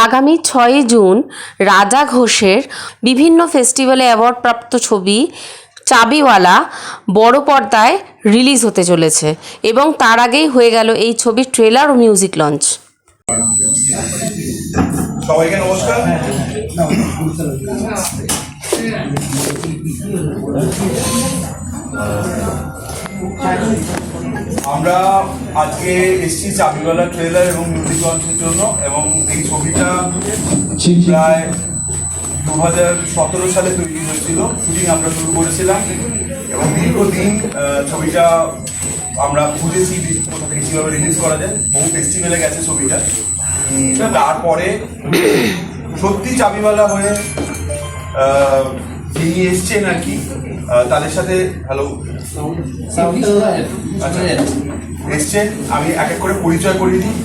আগামী 6ই জুন রাজা ঘোষের বিভিন্ন ফেস্টিভ্যালে অ্যাওয়ার্ডপ্রাপ্ত ছবি চাবিওয়ালা বড় পর্দায় রিলিজ হতে চলেছে এবং তার আগেই হয়ে গেল এই ছবির ট্রেলার ও মিউজিক লঞ্চ। সবাইকে নমস্কার। আমরা আজকে এসেছি চাবিওয়ালা ট্রেলার এবং মিউজিক লঞ্চের জন্য, এবং এই ছবিটা প্রায় 2017 সালে তৈরি হয়েছিল। শুটিং আমরা শুরু করেছিলাম এবং দীর্ঘদিন ছবিটা আমরা খুঁজেছি কোথা থেকে কীভাবে রিলিজ করা যায়। বহু ফেস্টিভ্যালে গেছে ছবিটা। তারপরে সত্যি চাবিওয়ালা হয়ে যিনি এসছেন আর কি, তাদের সাথে এসছেন, আমি এক এক করে পরিচয় করিয়ে দিই।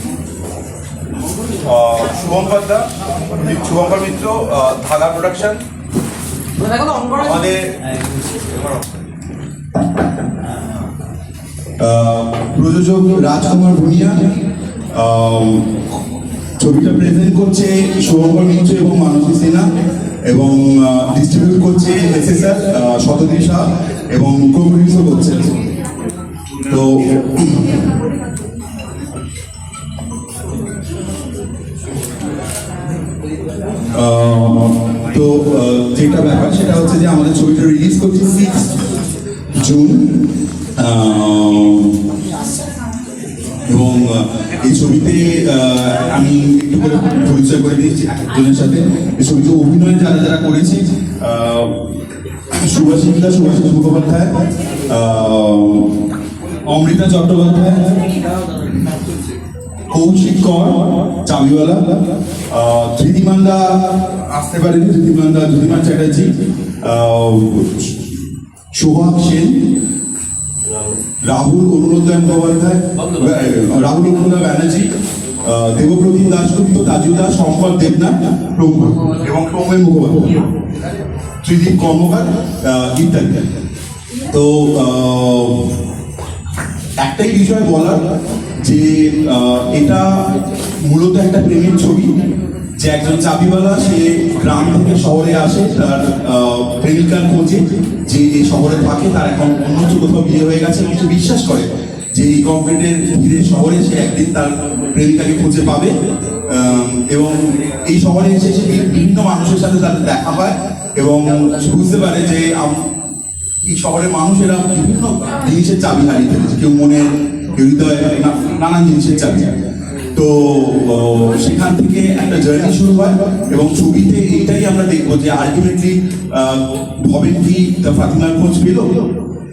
শুভঙ্কর মিত্র, ধাগা প্রোডাকশন। আমাদের প্রযোজক রাজকুমার ভুনিয়া। ছবিটা প্রেজেন্ট করছে শুভঙ্কর মিত্র এবং মানসী সিনহা, এবং ডিস্ট্রিবিউট করছে SSR শতদ্বীপ শাহ, এবং কো-প্রডিউসও করছে। তো যেটা ব্যাপার সেটা হচ্ছে যে আমাদের ছবিটা রিলিজ করছে 6 জুন, এবং এই ছবিতে আমি একটু করে পরিচয় করে দিয়েছি একজনের সাথে। এই ছবিতে অভিনয় যারা যারা করেছে, সুভাষিস মুখোপাধ্যায়, অমৃতা চট্টোপাধ্যায়, কৌশিক কর চাবিওয়ালা, ধৃতিমানদা আসতে পারেনি, ধৃতিমান চ্যাটার্জি, সোহাগ সেন, রাহুল অরুণোদয় ব্যানার্জি, দেবপ্রদীপ দাশগুপ্ত, তাজু দাস, শঙ্কর দেবনাথ প্রমুখ, এবং সৌমেন মুখোপাধ্যায়, ত্রিদীপ কর্মকার ইত্যাদি। তো একটাই বিষয় বলার যে এটা মূলত একটা প্রেমের ছবি, যে একজন চাবিওয়ালা সে গ্রাম থেকে শহরে আসে তার প্রেমিকার খোঁজে, যে এই শহরে থাকে, তার এখন অন্য কোথাও বিয়ে হয়ে গেছে, এবং সে বিশ্বাস করে যে এই কংক্রিটের ভিড়ে শহরে সে একদিন তার প্রেমিকাকে খুঁজে পাবে। এবং এই শহরে এসে সে বিভিন্ন মানুষের সাথে তাদের দেখা পায় এবং বুঝতে পারে যে এই শহরের মানুষেরা বিভিন্ন জিনিসের চাবি হারিয়ে ফেলেছে, কেউ মনে, কেউ হৃদয়ে, নানান জিনিসের চাবি। তো সেখান থেকে একটা জার্নি শুরু হয়, এবং ছবিতে এইটাই আমরা দেখবো যে আলটিমেটলি ভবেন কি ফাতিমার খোঁজ পেল,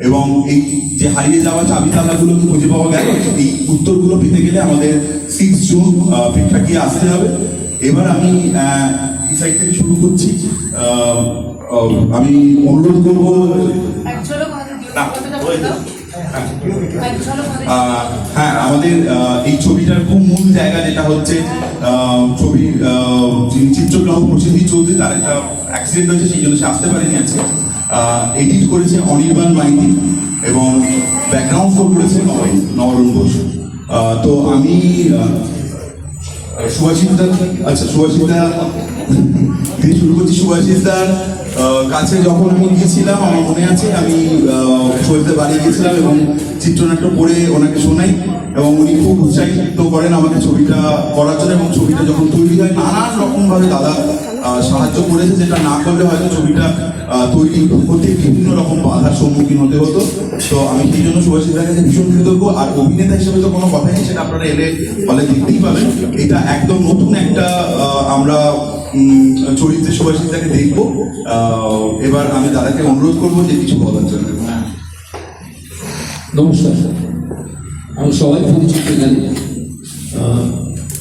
এবং এই যে হারিয়ে যাওয়া চাবি তালাগুলো খুঁজে পাওয়া গেল, এই উত্তরগুলো পেতে গেলে আমাদের 6 জুন প্রেক্ষাগৃহে আসতে হবে। এবার আমি এই সাইড থেকে শুরু করছি। আমি অনুরোধ করবো, হ্যাঁ, আমাদের এই ছবিটার খুব মূল জায়গা যেটা হচ্ছে ছবির যিনি চিত্রগ্রাহক প্রসেনজিৎ চৌধুরী, তার একটা অ্যাক্সিডেন্ট হয়েছে, সেই জন্য সে আসতে পারেনি আজকে। এডিট করেছে অনির্বাণ মাইতি, এবং ব্যাকগ্রাউন্ড স্কোর করেছে নবরুণ ঘোষ। তো আমি সুভাষিসদা দিয়ে শুরু করছি। সুভাষিসদার কাছে যখন আমি গিয়েছিলাম, আমার মনে আছে আমি সৈয়দের বাড়ি গিয়েছিলাম এবং চিত্রনাট্য পড়ে ওনাকে শোনাই, এবং উনি খুব উৎসাহিত করেন আমাকে ছবিটা করার জন্য। এবং ছবিটা যখন তৈরি হয় নানান রকমভাবে দাদা সাহায্য করেছে, যেটা না করলে হয়তো ছবিটা তৈরি হতে বিভিন্ন রকম বাধার সম্মুখীন হতে হতো। তো আমি সেই জন্য সুভাষিসদার কাছে ভীষণ কৃতজ্ঞ। আর অভিনেতা হিসেবে তো কোনো কথাই নেই, সেটা আপনারা এলে বলে দেখতেই পাবেন। এটা একদম নতুন একটা আমরা চরিত্রে সুভাষিসদাকে দেখবো। এবার আমি দাদাকে অনুরোধ করবো যে কিছু বলার জন্য। নমস্কার, আমি সবাই পরিচিত জানি,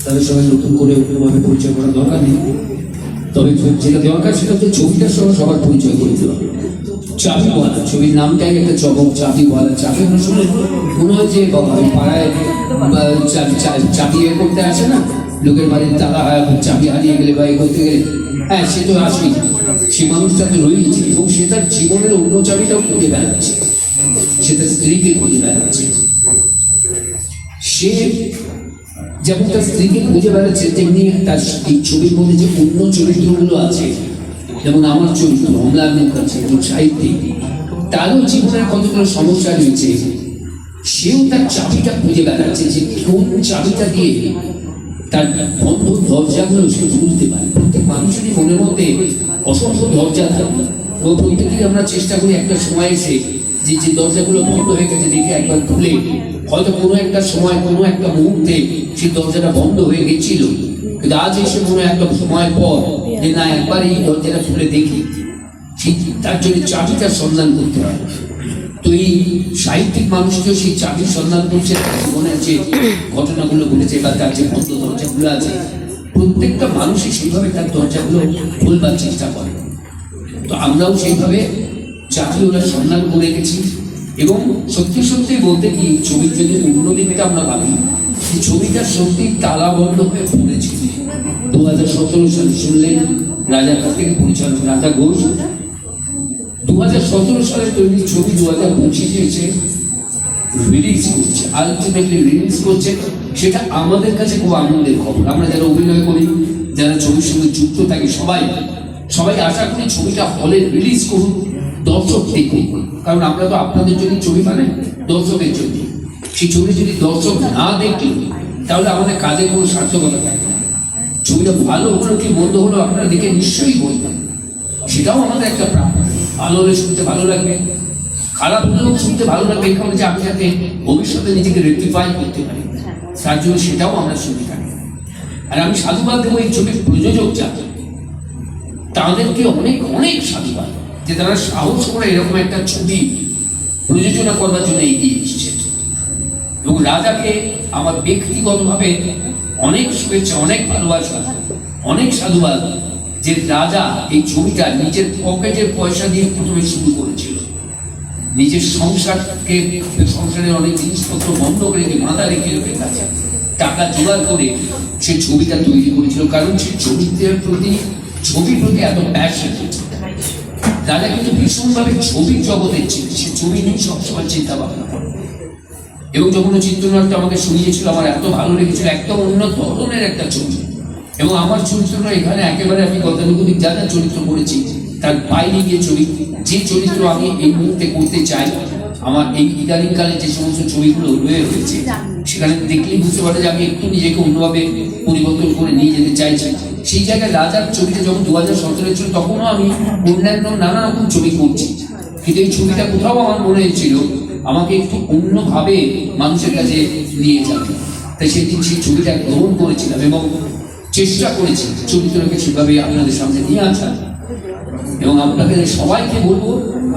তাদের সবাই নতুন করে অন্যভাবে পরিচয় করার দরকার নেই। তবে যেটা দরকার সেটা হচ্ছে ছবিটার সঙ্গে সবার পরিচয় করে দিতে হবে। চাবিওয়ালা ছবির নামটাই একটা চমক। চাবিওয়ালা, চাবি অনেক সময় মনে হয় যে পাড়ায় চাবি এ করতে আসে না, লোকের বাড়ির তালা চাবি হারিয়ে গেলে বা এ করতে গেলে, হ্যাঁ সে তো আসেই, সে মানুষটা তো রয়েছে, এবং সে তার জীবনের অন্য চাবিটাও খুঁজে বেড়াচ্ছে, সে তার স্ত্রীকে খুঁজে বেড়াচ্ছে। সে যেমন তার স্ত্রীকে খুঁজে বেড়াচ্ছে, তেমনি তার এই ছবির মধ্যে যে অন্য চরিত্রগুলো আছে, যেমন আমার চরিত্র অম্লান মুখার্জি এবং সাহিত্যিক, তারও জীবনের কতগুলো সমস্যা রয়েছে। সেও তার চাবিটা খুঁজে বেড়াচ্ছে যে কোন চাবিটা দিয়ে তার বন্ধ দরজাগুলো সে খুলতে পারে। প্রত্যেক মানুষেরই মনের মধ্যে অসংখ্য দরজা থাকে, এবং প্রত্যেকেই আমরা চেষ্টা করি একটা সময় এসে যে যে দরজাগুলো বন্ধ হয়ে গেছে দেখে একবার খুলে, হয়তো কোনো একটা সময় কোনো একটা মুহূর্তে সেই দরজাটা বন্ধ হয়ে গেছিল, কিন্তু আজ এসে মনে হয় একটা সময় পর যে না, একবার এই দরজাটা খুলে দেখি, ঠিক তার জন্য চাবিটার সন্ধান করতে হয়। তো এই সাহিত্যিক মানুষকেও সেই চাবির সন্ধান করছে, তার জীবনের যে ঘটনাগুলো ঘটেছে বা তার যে বন্ধ দরজাগুলো আছে, প্রত্যেকটা মানুষই সেইভাবে তার দরজাগুলো খুলবার চেষ্টা করে। তো আমরাও সেইভাবে চাবিওয়ালা সন্ধান করে গেছি। এবং সত্যি সত্যি বলতে কি, ছবির যদি অন্যদিকটা আমরা ভাবি, এই ছবিটা সত্যি তালাবদ্ধ হয়ে পড়েছিল। 2017 সালে শুনলেন রাজা থেকে পরিচালক রাজা ঘোষ 2017 সালে তৈরি ছবি 2025 এসে রিলিজ করছে, আলটিমেটলি রিলিজ করছে। সেটা আমাদের কাছে খুব আনন্দের খবর। আমরা যারা অভিনয় করি, যারা ছবির সঙ্গে যুক্ত থাকি, সবাই আশা করি ছবিটা হলে রিলিজ করুন, দর্শক দেখুন। কারণ আমরা তো আপনাদের জন্য ছবি বানাই, দর্শকের জন্য। সেই ছবি যদি দর্শক না দেখে, তাহলে আমাদের কাজে কোনো সার্থকতা থাকে না। ছবিটা ভালো হলো কি মন্দ হলো আপনারা দেখে নিশ্চয়ই বলবেন, সেটাও আমাদের একটা প্রাপ্য। ভালো হলে শুনতে ভালো লাগবে, খারাপ হলেও শুনতে ভালো লাগবে, কারণ যে আমি যাতে ভবিষ্যতে নিজেকে রেক্টিফাই করতে পারি, তার জন্য সেটাও আমরা শুনে থাকি। আর আমি সাধুবাদ দেবো এই ছবির প্রযোজক যারা, তাদেরকে অনেক অনেক সাধুবাদ যে তারা সাহস করে এরকম একটা ছবি প্রযোজনা করবার জন্য এগিয়ে এসেছে। এবং রাজাকে আমার ব্যক্তিগতভাবে অনেক শুভেচ্ছা, অনেক ভালোবাসা, অনেক সাধুবাদ যে রাজা এই ছবিটা নিজের পকেটের পয়সা দিয়ে প্রথমে শুরু করেছিল। নিজের সংসারের অনেক জিনিসপত্র বন্ধ করে মাথা রেখে লোকের কাছে টাকা জোগাড় করে সে ছবিটা তৈরি করেছিল। কারণ সে ছবির প্রতি এত প্যাশন। রাজা কিন্তু ভীষণভাবে ছবির জগতের ছিল, সে ছবি নিয়ে সবসময় চিন্তা ভাবনা করে। এবং যখন চিত্রনাট্যটা আমাকে শুনিয়েছিল, আমার এত ভালো লেগেছিল, একটা অন্য ধরনের একটা ছবি। এবং আমার চরিত্রটা এখানে একেবারে আমি গতানুগতিক যা যা চরিত্র করেছি তার বাইরে গিয়ে যে চরিত্র আমি এই মুহূর্তে করতে চাই, আমার এই ইদানিংকালে যে সমস্ত ছবিগুলো রয়েছে সেখানে দেখলেই বুঝতে পারে যে আমি একটু নিজেকে অন্যভাবে পরিবর্তন করে নিয়ে যেতে চাইছি। সেই জায়গায় রাজার ছবিটা যখন 2017 ছিল, তখনও আমি অন্যান্য নানা রকম ছবি করছি, কিন্তু এই ছবিটা কোথাও আমার মনে হয়েছিল আমাকে একটু অন্যভাবে মানুষের কাছে নিয়ে যাবে। তাই সেদিন সেই ছবিটা গ্রহণ করেছিলাম এবং চেষ্টা করেছি চরিত্রকে সেভাবে আপনাদের সামনে নিয়ে আসা। এবং আপনাদের সবাইকে বলবো,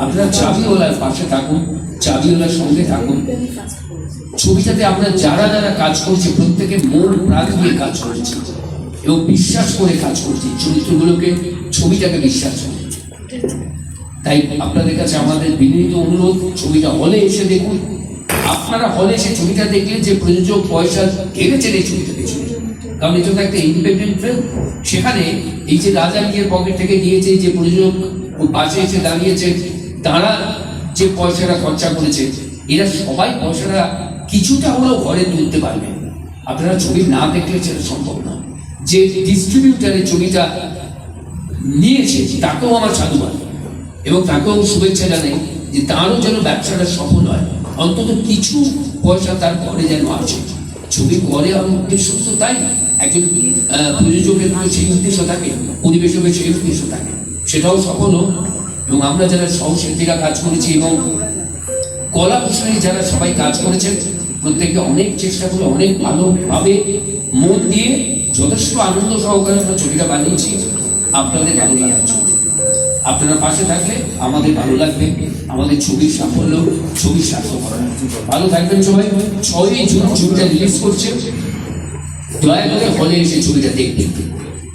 আপনারা চাবিওয়ালার পাশে থাকুন, চাবিওয়ালার সঙ্গে থাকুন। ছবিটাতে আমরা যারা যারা কাজ করছি, প্রত্যেকে মন প্রাণ দিয়ে কাজ করছি এবং বিশ্বাস করে কাজ করছি চরিত্রগুলোকে, ছবিটাকে বিশ্বাস করি। তাই আপনাদের কাছে আমাদের বিনীত অনুরোধ, ছবিটা হলে এসে দেখুন। আপনারা হলে এসে ছবিটা দেখলে যে প্রযোজক পয়সা ঘেরেছেন এই ছবিটা পেছনে, কারণ এটা তো একটা ইন্ডিপেন্ডেন্ট ফিল্ম। সেখানে এই যে রাজা নিজের পকেট থেকে দিয়েছে, যে প্রযোজক পাশে এসে দাঁড়িয়েছে, তারা যে পয়সাটা খরচা করেছে, এরা সবাই পয়সাটা কিছুটা হলেও ঘরে তুলতে পারবে। আপনারা ছবি না দেখলে সেটা সম্ভব না। যে ডিস্ট্রিবিউটারের ছবিটা নিয়েছে তাকেও আমার সাধুবাদ এবং তাকেও শুভেচ্ছা জানাই যে তারও যেন ব্যবসাটা সফল হয়, অন্তত কিছু পয়সা তার ঘরে যেন আছে। ছবি করে আমার উদ্দেশ্য তো তাই, একজন প্রযোজকের সেই উদ্দেশ্য থাকে, পরিবেশকের সেই উদ্দেশ্য থাকে, সেটাও সফল হোক। এবং আমরা যারা সহশিল্পীরা কাজ করেছি এবং কলা কুশলী যারা সবাই কাজ করেছেন, প্রত্যেকে অনেক চেষ্টা করে অনেক ভালোভাবে মন দিয়ে যথেষ্ট আনন্দ সহকারে আমরা ছবিটা বানিয়েছি। আপনাদের ভালো লাগার জন্য আপনারা পাশে থাকলে আমাদের ভালো লাগবে, আমাদের ছবির সাফল্য, ছবির স্বাস্থ্যকর। ভালো থাকবেন সবাই। 6ই জুন ছবিটা রিলিজ করছে, দয়া করে হলে এসে ছবিটা দেখবেন।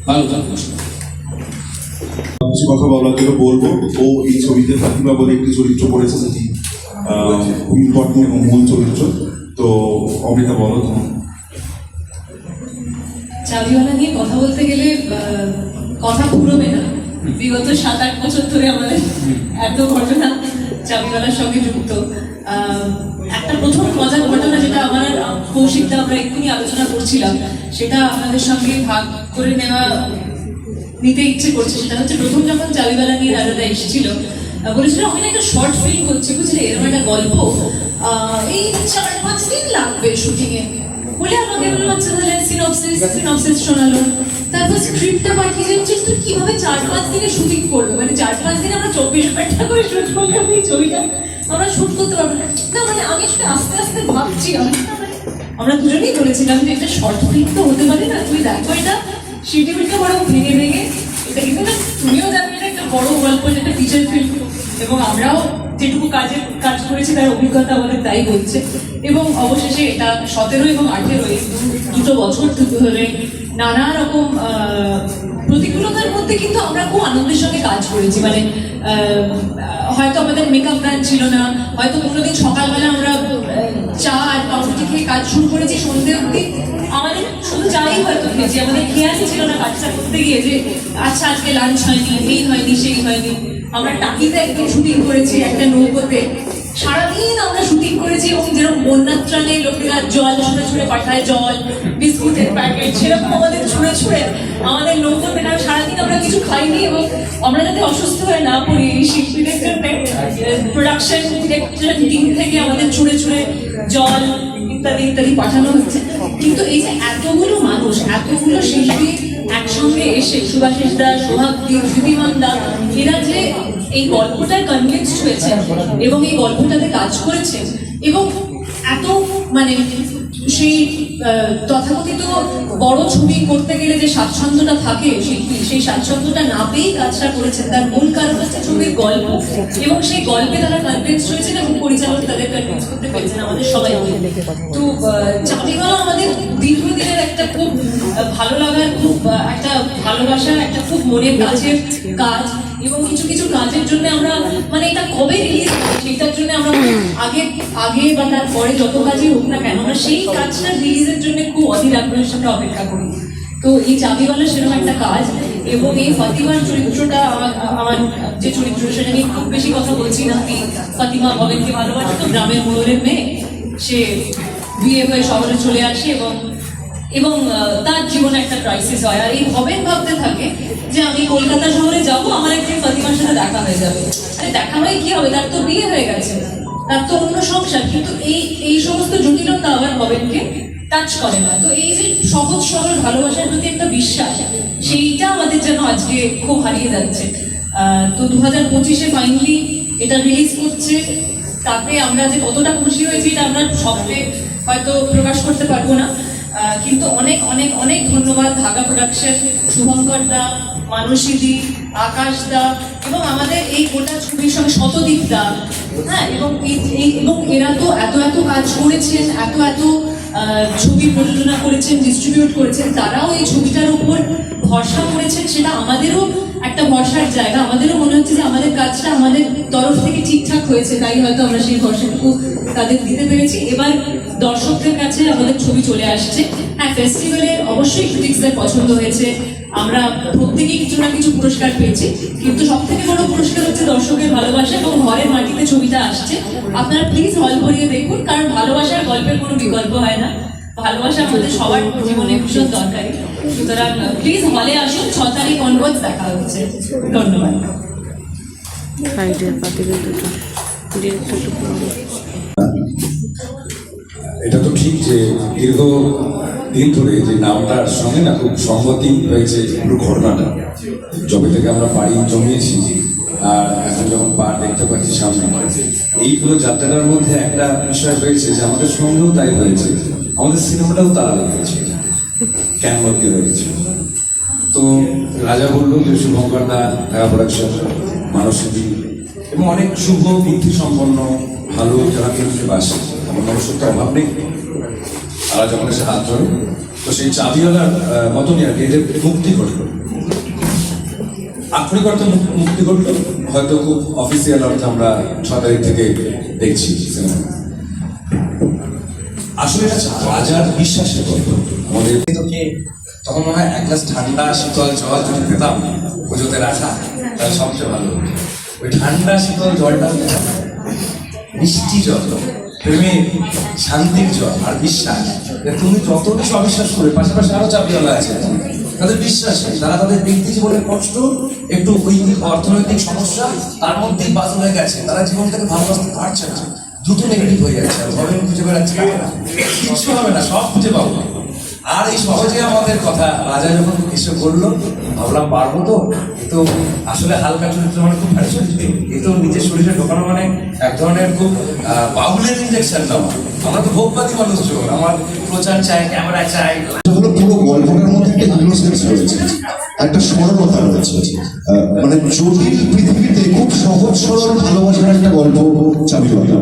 ভালো থাকবেন। কিছু কথা বলার জন্য বলবো, ও এই ছবিতে ফাতিমা বলে একটি চরিত্র করেছে, যেটি খুব ইম্পর্টেন্ট এবং মূল চরিত্র। তো অমৃতা বলো। চাবিওয়ালা নিয়ে কথা বলতে গেলে কথা পুরোবে না। বিগত 7-8 বছর ধরে আমাদের এত ঘটনা চাবিওয়ালার সঙ্গে যুক্ত। একটা প্রথম মজার ঘটনা যেটা আমার কৌশিকটা আমরা এক্ষুনি আলোচনা করছিলাম, সেটা আপনাদের সঙ্গে ভাগ করে নিতে ইচ্ছে করছে। সেটা হচ্ছে প্রথম যখন চাবিওয়ালা নিয়ে রাজাদা এসেছিল, বলেছিল আমি না একটা শর্ট ফিল্ম করছি, বুঝলে, এরকম একটা গল্প, এই 4-5 দিন লাগবে শুটিং এ। বলে আমাকে বললো আচ্ছা তাহলে সিনপসিস শোনালো। তারপর স্ক্রিপ্টটা পাঠিয়ে দিচ্ছে, তুই কিভাবে 4-5 দিনে শুটিং করবে, মানে 4-5 দিনে আমরা 24 ঘন্টা করে শুট করলাম এই ছবিটা, আমরা শুট করতে পারবো না। না মানে আমি আসলে আস্তে আস্তে ভাবছি, আমরা দুজনেই বলেছিলাম যে এটা শর্ট ফিল্ম তো হতে পারে না, তুই দেখো এটা শিডিউলটা বড় ভেঙে ভেঙে এটা কিন্তু না, তুমিও জানো এটা একটা বড় গল্প, একটা ফিচার ফিল্ম, এবং আমরাও যেটুকু কাজ করেছি তার অভিজ্ঞতা আমাদের তাই বলছে। এবং অবশেষে এটা 17 এবং 18 এই দুটো বছর ধরে নানা রকম প্রতিকূলতার মধ্যে কিন্তু আমরা খুব আনন্দের সঙ্গে কাজ করেছি। মানে হয়তো আমাদের মেকআপ ব্র্যান্ড ছিল না, হয়তো কোনোদিন সকালবেলা আমরা চা আর পাউরুটি খেয়ে কাজ শুরু করেছি সন্ধ্যে অব্দি, আমাদের শুধু চাই হয়তো খেয়েছি, আমাদের খেয়ালই ছিল না কাজটা করতে গিয়ে যে আচ্ছা আজকে লাঞ্চ হয়নি, এই হয়নি, সেই হয়নি। আমরা টাকিতে একদিন শুটিং করেছি একটা নৌকোতে, সারাদিন আমরা শুটিং করেছি, এবং যেরকম বন্যার ত্রাণে লোকেরা জল ছুঁড়ে ছুঁড়ে পাঠায়, জল বিস্কুটের প্যাকেট, সেরকম আমাদের ছুঁড়ে ছুঁড়ে আমাদের নৌকোতে, সারাদিন আমরা কিছু খাইনি, এবং আমরা যাতে অসুস্থ হয়ে না পড়ি শিল্পীদের জন্য প্রোডাকশন টিম থেকে আমাদের ছুঁড়ে ছুঁড়ে জল ইত্যাদি ইত্যাদি পাঠানো হচ্ছে। কিন্তু এই যে এতগুলো মানুষ, এতগুলো শিল্পী একসঙ্গে এসে, সুভাষিস দা, সোহাগ দি, ঋদ্ধিমান দা, এরা যে এই গল্পটায় কনভিন্সড হয়েছে এবং এই গল্পটাতে কাজ করেছে, এবং এত মানে সেই তথাকথিত বড় ছবি করতে গেলে যে স্বাচ্ছন্দ্যটা থাকে শিল্পী, সেই স্বাচ্ছন্দ্যটা না পেয়েই কাজটা করেছেন। তার মূল কারণ হচ্ছে ছবির গল্প, এবং সেই গল্পে তারা কনভিন্স হয়েছেন এবং পরিচালক তাদের কনভিন্স করতে পেরেছেন আমাদের সবাইকে। তো চাবিওয়ালা আমাদের দীর্ঘদিনের একটা খুব ভালো লাগার, খুব একটা ভালোবাসার, একটা খুব মনের কাছের কাজ, এবং কিছু কিছু কাজের জন্য আমরা মানে এটা কবে রিলিজ হবে সেটার জন্য আমরা আগে বা তারপরে যত কাজই হোক না কেন, আমরা সেই কাজটা রিলিজের জন্য খুব অধীর আগ্রহের সাথে অপেক্ষা করি। তো এই চাবিওয়ালা সেরকম একটা কাজ, এবং এই ফাতিমার চরিত্রটা আমার যে চরিত্র, সেটা নিয়ে খুব বেশি কথা বলছি না। ফাতিমা ভবেনকে ভালোবাসে, তো গ্রামের মোড়লের মেয়ে, সে বিয়ে হয়ে শহরে চলে আসে, এবং তার জীবনে একটা ক্রাইসিস হয়। আর এই ভবেন ভাবতে থাকে যে আমি কলকাতা শহরে যাবো, আমার একদিন ফাতিমার সাথে দেখা হয়ে যাবে। আরে দেখা হয়ে কি হবে, তার তো বিয়ে হয়ে গেছে, তার তো অন্য সংসার। কিন্তু এই সমস্ত জটিলতা আবার ভবেনকে টাচ করে না। তো এই যে সহজ সরল ভালোবাসার প্রতি একটা বিশ্বাস, সেইটা আমাদের যেন আজকে খুব হারিয়ে যাচ্ছে। তো 2025-এ ফাইনালি এটা রিলিজ করছে। তাতে আমরা যে কতটা খুশি হয়েছি এটা আমরা শব্দে হয়তো প্রকাশ করতে পারবো না, কিন্তু অনেক অনেক অনেক ধন্যবাদ ধাগা প্রোডাকশন, শুভঙ্কর দা, মানসী দি, আকাশ দা, এবং আমাদের এই গোটা ছবির সঙ্গে শতদীপ দা, হ্যাঁ, এবং এরা তো এত এত কাজ করেছেন, এত এত ছবি প্রযোজনা করেছেন, ডিস্ট্রিবিউট করেছেন, তারাও এই ছবিটার উপর ভরসা করেছেন। সেটা আমাদেরও একটা ভরসার জায়গা, আমাদেরও মনে হচ্ছে যে আমাদের কাজটা আমাদের তরফ থেকে ঠিকঠাক হয়েছে, তাই হয়তো আমরা সেই ভরসাটুকু তাদের দিতে পেরেছি। এবার দর্শকদের কাছে আমাদের ছবি চলে আসছে। হ্যাঁ, ফেস্টিভ্যালে অবশ্যই ক্রিটিক্সদের পছন্দ হয়েছে, আমরা প্রত্যেকেই কিছু না কিছু পুরস্কার পেয়েছি, কিন্তু সব থেকে বড় পুরস্কার হচ্ছে দর্শকের ভালোবাসা, এবং ঘরের মাটিতে ছবিটা আসছে। আপনারা প্লিজ হল ভরিয়ে দেখুন, কারণ ভালোবাসার গল্পের কোনো বিকল্প হয় না, ভালোবাসা আমাদের সবার জীবনে ভীষণ দরকারি। সুতরাং প্লিজ হলে আসুন, 6 তারিখ অনওয়ার্ডস দেখা হচ্ছে। ধন্যবাদ। এটা তো ঠিক যে দীর্ঘ দিন ধরে যে নামটার সঙ্গে না খুব সংগতি হয়েছে পুরো ঘটনাটা। যবে থেকে আমরা বাড়ি জমিয়েছি আর এখন যখন পার দেখতে পাচ্ছি সামনে, এই পুরো যাত্রাটার মধ্যে একটা বিষয় হয়েছে যে আমাদের সঙ্গেও তাই হয়েছে, আমাদের সিনেমাটাও তারা লেগেছে, কেন বলতে হয়েছে। তো রাজা বললো যে শুভঙ্কর দা, ধাগা প্রোডাকশন, মানসী দি, এবং অনেক শুভ বুদ্ধি সম্পন্ন ভালো যারা ফিল্মকে বাসে, আমার মানুষের তো অভাব নেই, তারা যখন এসে হাত ধরে, তো সেই চাবিওয়ালার মতনই আর কি এদের মুক্তি ঘটলো, আক্ষরিক অর্থে মুক্তি ঘটলো, হয়তো খুব অফিসিয়াল অর্থে আমরা 6 তারিখ থেকে দেখছি সিনেমা। আসলে এটা রাজার বিশ্বাসের গল্প। আমাদের তোকে তখন মনে হয় 1 গ্লাস ঠান্ডা শীতল জল যদি পেতাম পুজোতে রাখা, তাহলে সবচেয়ে ভালো। ওই ঠান্ডা শীতল জলটা মিষ্টি জল, প্রেমের শান্তির জল আর বিশ্বাস। তুমি যত কিছু অবিশ্বাস করে, পাশাপাশি আরো চাপিওয়ালা আছে, তাদের বিশ্বাস নেই, তারা তাদের ব্যক্তি জীবনের কষ্ট, একটু ওই অর্থনৈতিক সমস্যা, তার মধ্যেই বাজল হয়ে গেছে, তারা জীবন থেকে ভালোবাসতে পারছে না, দ্রুত নেগেটিভ হয়ে যাচ্ছে, আর ধরেন খুঁজে বেড়াচ্ছে, কিছু হবে না, সব খুঁজে পাবো। আর এই সহজে আমাদের কথা রাজা যখন এসে বললো, ভাবলাম পারবো তো, এ তো আসলে হালকা চরিত্র, মানে খুব ভারী চরিত্র, এ তো নিজের শরীরে ঢোকানো মানে এক ধরনের খুব বাউলের ইঞ্জেকশন দেওয়া। আমরা তো ভোগবাদী মানুষজন, আমার প্রচার চাই, ক্যামেরা চাই। হলো পুরো গল্পটার মধ্যে একটা ইনোসেন্স রয়েছে, একটা সরলতা রয়েছে। মানে জটিল পৃথিবীতে খুব সহজ সরল ভালোবাসার একটা গল্প চাবিওয়ালা।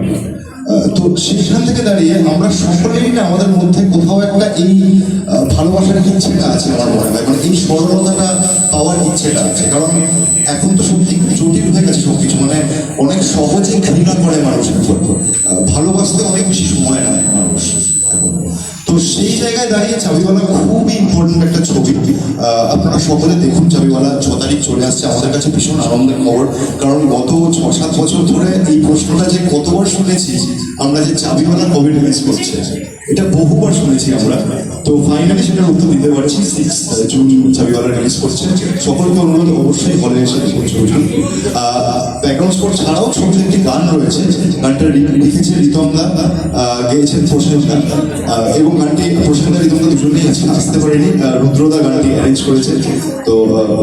তো সেখান থেকে দাঁড়িয়ে আমরা সকলেই না আমাদের মধ্যে কোথাও একটা এই ভালোবাসার ইচ্ছেটা আছে আমার মনে হয়, মানে এই সরলতাটা পাওয়ার ইচ্ছেটা আছে। কারণ এখন তো সত্যি খুব জটিল হয়ে গেছে সবকিছু, মানে অনেক সহজে ঘৃণা করে মানুষ এখন, ভালোবাসতে অনেক বেশি সময় নেয় মানুষ এখন। তো সেই জায়গায় দাঁড়িয়ে চাবিওয়ালা খুবই ইম্পর্টেন্ট একটা ছবি। আপনারা সকলে দেখুন, চাবিওয়ালা 6 তারিখ চলে আসছে, আমাদের কাছে ভীষণ আনন্দের খবর। কারণ গত 6-7 বছর ধরে এই প্রশ্নটা যে কতবার শুনেছি আমরা, যে চাবিওয়ালা কবে রিলিজ করছে, এটা বহুবার শুনেছি আমরা। তো ফাইনালি সেটার উত্তর দিতে পারছি, 6 জুন চাবিওয়ালা রিলিজ করছে। সকলকে অনুরোধ, অবশ্যই হলে এসে দেখুন ছবিটা। ব্যাকগ্রাউন্ড স্কোর ছাড়াও ছবিতে একটি গান রয়েছে, গানটা লিখেছে রিতম দা, গেয়েছেন প্রসেনজিৎ দা, এবং গানটি প্রসেনজিৎ দা রিতম দা দুজনেই আসতে পারেনি, রুদ্রদা গানটি অ্যারেঞ্জ করেছে। তো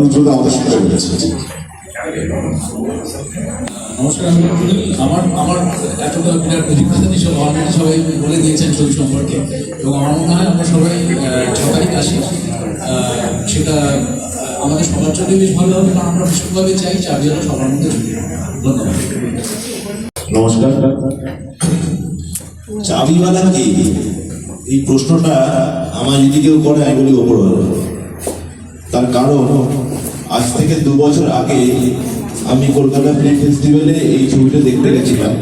রুদ্রদা আমাদের সঙ্গে রয়েছে। নমস্কার, আমার এতটা বিরাট অভিজ্ঞতা নেই, সব অলরেডি সবাই বলে দিয়েছেন ছবি সম্পর্কে, এবং আমার মনে হয় আমরা সবাই 6 তারিখ আসি, সেটা আমাদের সবার জন্য বেশ ভালো হবে, কারণ আমরা ভীষণভাবে চাই চাবিওয়ালা সবার মধ্যে ঢুকে। ধন্যবাদ। নমস্কার। চাবিওয়ালা কে, এই প্রশ্নটা আমার যদি কেউ করে আমি বলি ওপরওয়ালা। তার কারণ আজ থেকে 2 বছর আগে আমি কলকাতা ফিল্ম ফেস্টিভ্যালে এই ছবিটা দেখতে গেছিলাম।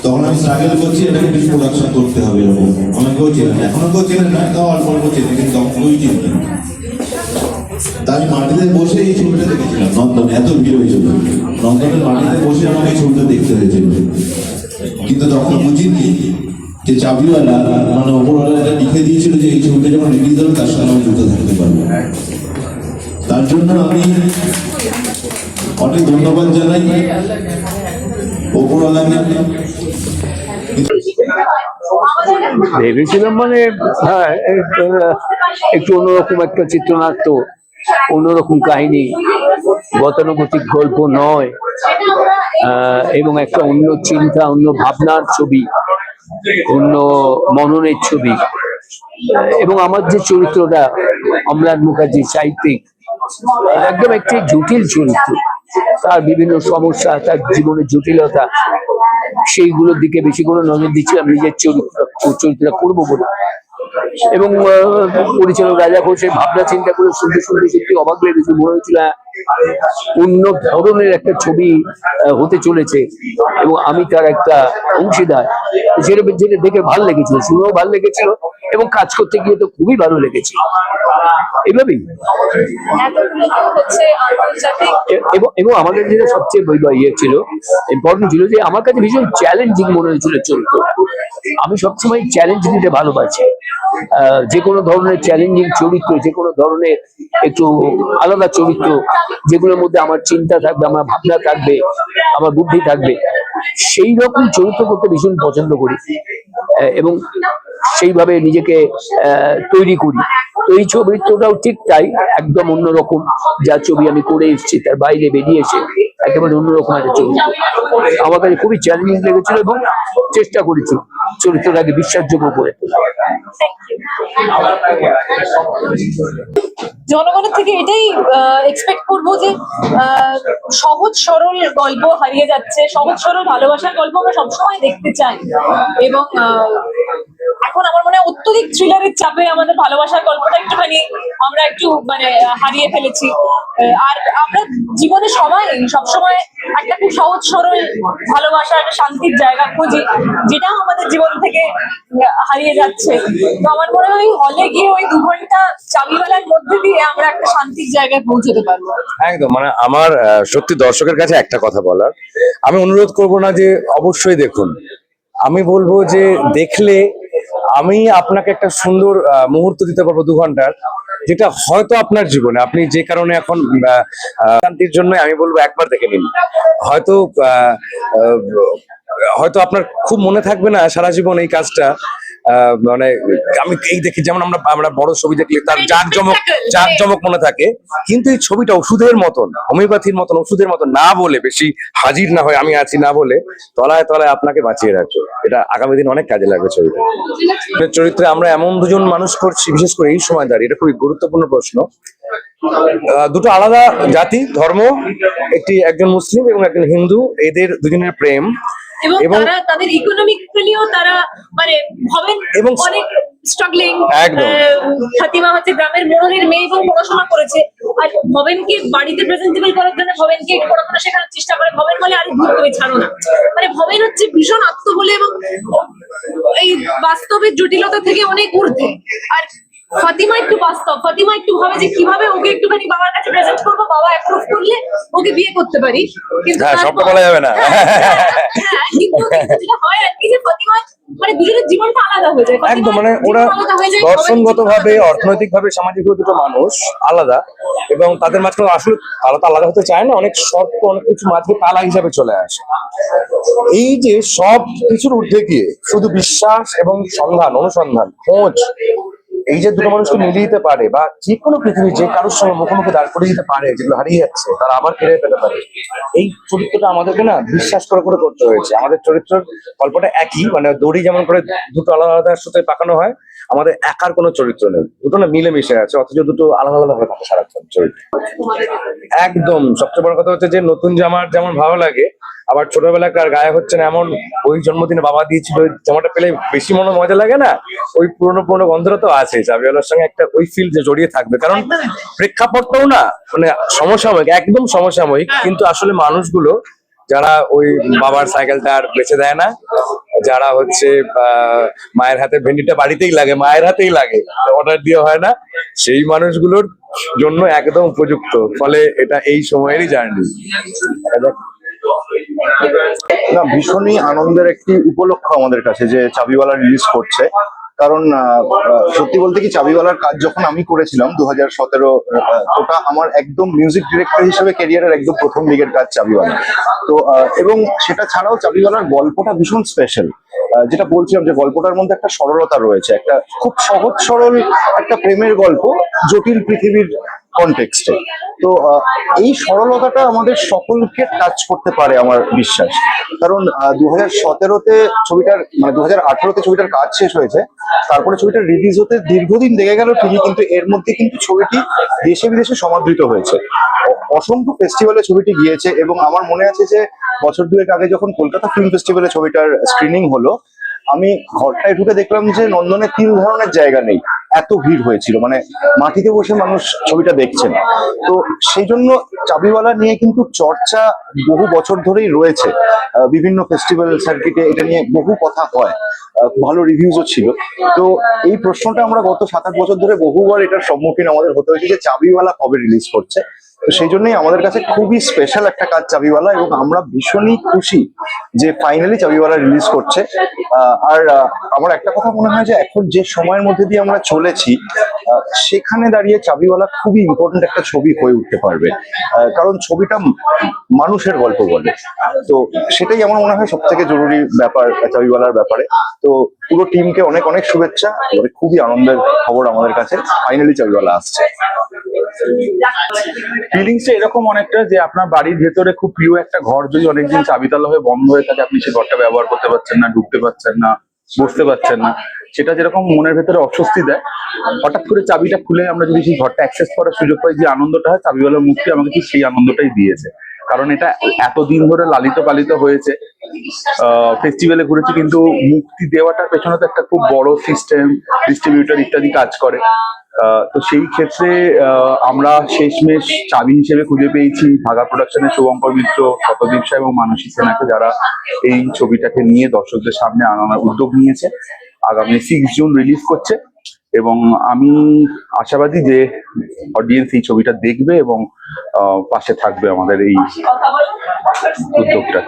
তখন আমি স্ট্রাগল করছি, এটাকে বেশি প্রোডাকশন করতে হবে এরকম। আমাকে কেউ চেনে না, এখনো কেউ চেনে না, তাও অল্প অল্প চেনে, কিন্তু তখন কেউই চেনে না। তাই মাটিতে বসে এই ছবিটা দেখেছিলাম নন্দনে, এত ভিড় হয়েছিল, নন্দনের মাটিতে বসে আমাকে এই ছবিটা দেখতে হয়েছিল। কিন্তু তখন বুঝিনি যে চাবিওয়ালা মানে ওপরওয়ালা এটা লিখে দিয়েছিল যে এই ছবিটা যখন রিলিজ হবে তার সঙ্গে আমি যুক্ত থাকতে পারবো। তার জন্য আমি অনেক ধন্যবাদ জানাই ওপরওয়ালাকে। ভেবেছিলাম মানে হ্যাঁ, একটু অন্যরকম একটা চিত্রনাট্য, অন্যরকম কাহিনী, গতানুগতিক গল্প নয়, এবং একটা অন্য চিন্তা, অন্য ভাবনার ছবি, অন্য মননের ছবি। এবং আমার যে চরিত্রটা অম্লান মুখার্জি, সাহিত্যিক, একদম একটি জটিল চরিত্র, তার বিভিন্ন সমস্যা, তার জীবনের জটিলতা, সেইগুলোর দিকে বেশি করে নজর দিচ্ছিলাম নিজের চরিত্রটা করবো বলে। এবং পরিচালক রাজা ঘোষের ভাবনা চিন্তা করে শুনতে শুনতে সত্যি অবাক লেগেছে, মনে হয়েছিল অন্য ধরনের একটা ছবি হতে চলেছে, এবং আমি তার একটা অংশীদার। যেটা দেখে ভালো লেগেছিল, শুনেও ভালো লেগেছিল, এবং কাজ করতে গিয়ে তো খুবই ভালো লেগেছে। এভাবেই এবং আমাদের যেটা সবচেয়ে ইয়ে ছিল, ইম্পর্টেন্ট ছিল, যে আমার কাছে ভীষণ চ্যালেঞ্জিং মনে হয়েছিল চরিত্র। আমি সবসময় চ্যালেঞ্জ দিতে ভালোবাসি, যে কোনো ধরনের চ্যালেঞ্জিং চরিত্র, যে কোনো ধরনের একটু আলাদা চরিত্র, যেগুলোর মধ্যে আমার চিন্তা থাকবে, আমার ভাবনা থাকবে, আমার বুদ্ধি থাকবে, সেই রকম চরিত্র করতে ভীষণ পছন্দ করি, এবং সেইভাবে নিজেকে তৈরি করি। তো এই চরিত্রটাও ঠিক তাই, একদম অন্যরকম যা ছবি আমি করে এসেছি, তার বাইরে বেরিয়ে এসে একেবারে অন্যরকম একটা চরিত্র। আমার কাছে খুবই চ্যালেঞ্জিং লেগেছিল, এবং চেষ্টা করেছি চরিত্রটাকে বিশ্বাসযোগ্য করে তোলা। জনগণের থেকে এটাই এক্সপেক্ট করবো যে সহজ সরল গল্প হারিয়ে যাচ্ছে, সহজ সরল ভালোবাসার গল্প আমরা সবসময় দেখতে চাই, এবং এখন আমার মনে হয় অত্যধিক থ্রিলারের চাপে আমাদের ভালোবাসার গল্পটা একটুখানি আমরা একটু মানে হারিয়ে ফেলেছি। আর আমরা জীবনে সবসময় একটা খুব সহজ সরল ভালোবাসা, একটা শান্তির জায়গা খুঁজি, যেটাও আমাদের জীবন থেকে হারিয়ে যাচ্ছে। তো আমার মনে হয় হলে গিয়ে ওই 2 ঘন্টা চাবিওয়ালার মধ্যে দিয়ে আমরা একটা শান্তির জায়গায় পৌঁছতে পারবো। একদম, মানে আমার সত্যি দর্শকের কাছে একটা কথা বলার, আমি অনুরোধ করব না যে অবশ্যই দেখুন, আমি বলবো যে দেখলে আমি আপনাকে একটা সুন্দর মুহূর্ত দিতে পারবো 2 ঘন্টার, যেটা হয়তো আপনার জীবনে আপনি যে কারণে এখন শান্তির জন্য আমি বলবো একবার দেখে নিন। হয়তো হয়তো আপনার খুব মনে থাকবে না সারা জীবন এই কাজটা, মানে আমি এই দেখি যেমন আমরা বড় ছবি দেখলে তার জাঁকজমক মনে থাকে, কিন্তু এই ছবিটা ওষুধের মতন, হোমিওপ্যাথির মতন, ওষুধের মতন না বলে, বেশি হাজির না হয় আমি আছি না বলে, তলায় তলায় আপনাকে বাঁচিয়ে রাখবে। এটা আগামী দিন অনেক কাজে লাগবে ছবিটা। চরিত্রে আমরা এমন 2 জন মানুষ করছি, বিশেষ করে এই সময় দাঁড়িয়ে, এটা খুবই গুরুত্বপূর্ণ প্রশ্ন। দুটো আলাদা জাতি, ধর্ম, একজন মুসলিম এবং একজন হিন্দু, এদের দুজনের প্রেম, এবং তারা তাদের ইকোনমিক্যালিও তারা মানে হবেন এবং অনেক স্ট্রাগলিং। একদম। ফাতিমা হচ্ছে গ্রামের মোড়লের মেয়ে এবং পড়াশোনা করেছে, আর ভবেনকে বাড়িতে প্রেজেন্টেবল করার জন্য ভবেনকে একটু পড়াশোনা শেখানোর চেষ্টা করে। ভবেন বলে আরে দূর করে ছাড়ো না, মানে ভবেন হচ্ছে ভীষণ আত্মবলে এবং এই বাস্তবের জটিলতা থেকে অনেক ঊর্ধ্বে। আর ফাতিমা একটু বাস্তব, ফাতিমা একটু ভাবে যে কিভাবে ওকে একটুখানি বাবার কাছে প্রেজেন্ট করবো, বাবা অ্যাপ্রুভ করলে ওকে বিয়ে করতে পারি। কিন্তু সবটা বলা যাবে না। কিন্তু যেটা হয় আর কি, যে ফাতিমা মানে দুজনের জীবনটা আলাদা হয়ে যায়। একদম, মানে ওরা দর্শনগত ভাবে, অর্থনৈতিক ভাবে, সামাজিক ভাবে দুটো মানুষ আলাদা, এবং তাদের মাঝখানে আসলে আলাদা হতে চায় না, অনেক শর্ত, অনেক কিছু মাঝে তালা হিসাবে চলে আসে। এই যে সব কিছুর ঊর্ধ্বে গিয়ে শুধু বিশ্বাস এবং অনুসন্ধান, খোঁজ, এই যে দুটো মানুষকে মিলিয়ে দিতে পারে, বা যে কোনো পৃথিবীর যে কারোর সঙ্গে মুখোমুখি দাঁড় করিয়ে দিতে পারে, যেগুলো হারিয়ে যাচ্ছে তারা আবার ফিরে পেতে পারে, এই চরিত্রটা আমাদেরকে না বিশ্বাস করে করতে হয়েছে। আমাদের চরিত্রের গল্পটা একই, মানে দড়ি যেমন করে দুটো আলাদা আলাদা সুতোয় পাকানো হয়, আমাদের একার কোনো চরিত্র নেই, দুটো না মিলে মিশে আছে, অথচ দুটো আলাদা আলাদা ভাবে থাকে সারাক্ষণ চরিত্র। একদম, সবচেয়ে বড় কথা হচ্ছে যে নতুন জামার যেমন ভালো লাগে, আবার ছোটবেলাকার গায়ে হচ্ছে না এমন, ওই জন্মদিনে বাবা দিয়েছিল ওই জামাটা পেলে বেশি মজা লাগে না, ওই পুরোনো গন্ধটা তো আছে। চাবিওয়ালার সঙ্গে একটা ওই ফিল যে জড়িয়ে থাকবে, কারণ প্রেক্ষাপটটাও না মানে সমসাময়িক, একদম সমসাময়িক, কিন্তু আসলে মানুষগুলো যারা ওই বাবার সাইকেলটা আর বেঁচে দেয় না, যারা হচ্ছে মায়ের হাতে ভেন্ডিটা বাড়িতেই লাগে, মায়ের হাতেই লাগে, অর্ডার দিয়ে হয় না, সেই মানুষগুলোর জন্য একদম উপযুক্ত। ফলে এটা এই সময়েরই জার্নি। না, ভীষণই আনন্দের একটি উপলক্ষ আমাদের কাছে যে চাবিওয়ালা রিলিজ করছে। কারণ সত্যি বলতে কি, চাবিওয়ালার কাজ যখন আমি করেছিলাম 2017, ওটা আমার একদম মিউজিক ডিরেক্টর হিসেবে ক্যারিয়ারের একদম প্রথম দিকের কাজ চাবিওয়ালা। তো এবং সেটা ছাড়াও চাবিওয়ালার গল্পটা ভীষণ স্পেশাল। যেটা বলছিলাম যে গল্পটার মধ্যে একটা সরলতা রয়েছে, একটা খুব সহজ সরল একটা প্রেমের গল্প জটিল পৃথিবীর কনটেক্সটে। তো এই সরলতাটা আমাদের সকলকে টাচ করতে পারে আমার বিশ্বাস। কারণ 2017-তে ছবিটার, মানে 2018-তে ছবিটার কাজ শেষ হয়েছে, তারপরে ছবিটা রিলিজ হতে দীর্ঘদিন লেগে গেল ঠিকই, কিন্তু এর মধ্যে কিন্তু ছবিটি দেশে বিদেশে সমাদৃত হয়েছে। অসংখ্য ফেস্টিভ্যালে ছবিটি গিয়েছে, এবং আমার মনে আছে যে বছর 2 আগে যখন কলকাতা ফিল্ম ফেস্টিভ্যালে ছবিটার স্ক্রিনিং হলো, আমি ঘরটায় ঢুকে দেখলাম যে নন্দনে 3 ধরনের জায়গা নেই, এত ভিড় হয়েছিল, মানে মাটিতে বসে মানুষ ছবিটা দেখছেন। তো সেই জন্য চাবিওয়ালা নিয়ে কিন্তু চর্চা বহু বছর ধরেই রয়েছে, বিভিন্ন ফেস্টিভ্যাল সার্কিটে এটা নিয়ে বহু কথা হয়, ভালো রিভিউজও ছিল। তো এই প্রশ্নটা আমরা গত 7-8 বছর ধরে বহুবার এটার সম্মুখীন আমাদের হতে হয়েছে যে চাবিওয়ালা কবে রিলিজ করছে। তো সেই জন্যই আমাদের কাছে খুবই স্পেশাল একটা কাজ চাবিওয়ালা, এবং আমরা ভীষণই খুশি যে ফাইনালি চাবিওয়ালা রিলিজ করছে। আর আমার একটা কথা মনে হয় যে এখন যে সময়ের মধ্যে দিয়ে আমরা চলেছি, সেখানে দাঁড়িয়ে চাবিওয়ালা খুবই ইম্পর্টেন্ট একটা ছবি হয়ে উঠতে পারবে, কারণ ছবিটা মানুষের গল্প বলে। তো সেটাই আমার মনে হয় সব থেকে জরুরি ব্যাপার চাবিওয়ালার ব্যাপারে। তো পুরো টিমকে অনেক অনেক শুভেচ্ছা, খুবই আনন্দের খবর আমাদের কাছে, ফাইনালি চাবিওয়ালা আসছে। ফিলিংসটা এরকম অনেকটা যে আপনার বাড়ির ভেতরে খুব প্রিয় একটা ঘর যদি অনেকদিন চাবিতালা হয়ে বন্ধ হয়ে থাকে, আপনি সেই ঘরটা ব্যবহার করতে পারছেন না, ঢুকতে পারছেন না, বসতে পারছেন না, সেটা যেরকম মনের ভেতরে অস্বস্তি দেয়, হঠাৎ করে চাবিটা খুলে আমরা যদি সেই ঘরটা অ্যাক্সেস করার সুযোগ পাই, যে আনন্দটা হয়, চাবিওয়ালার মুক্তি আমাকে ঠিক সেই আনন্দটাই দিয়েছে। কারণ এটা এতদিন ধরে লালিত পালিত হয়েছে, ফেস্টিভ্যালে ঘুরেছে, কিন্তু মুক্তি দেওয়াটার পেছনে তো একটা খুব বড় সিস্টেম, ডিস্ট্রিবিউটর ইত্যাদি কাজ করে। তো সেই ক্ষেত্রে আমরা শেষমেশ চাবি হিসেবে খুঁজে পেয়েছি ভাগা প্রোডাকশনের শুভঙ্কর মিত্র, শতদীপ সাহেব এবং মানসী সেনাকে, যারা এই ছবিটাকে নিয়ে দর্শকদের সামনে আনার উদ্যোগ নিয়েছে। আগামী 6 জুন রিলিজ করছে এবং আমি আশাবাদী যে অডিয়েন্স এই ছবিটা দেখবে এবং পাশে থাকবে আমাদের এই উদ্যোগটা।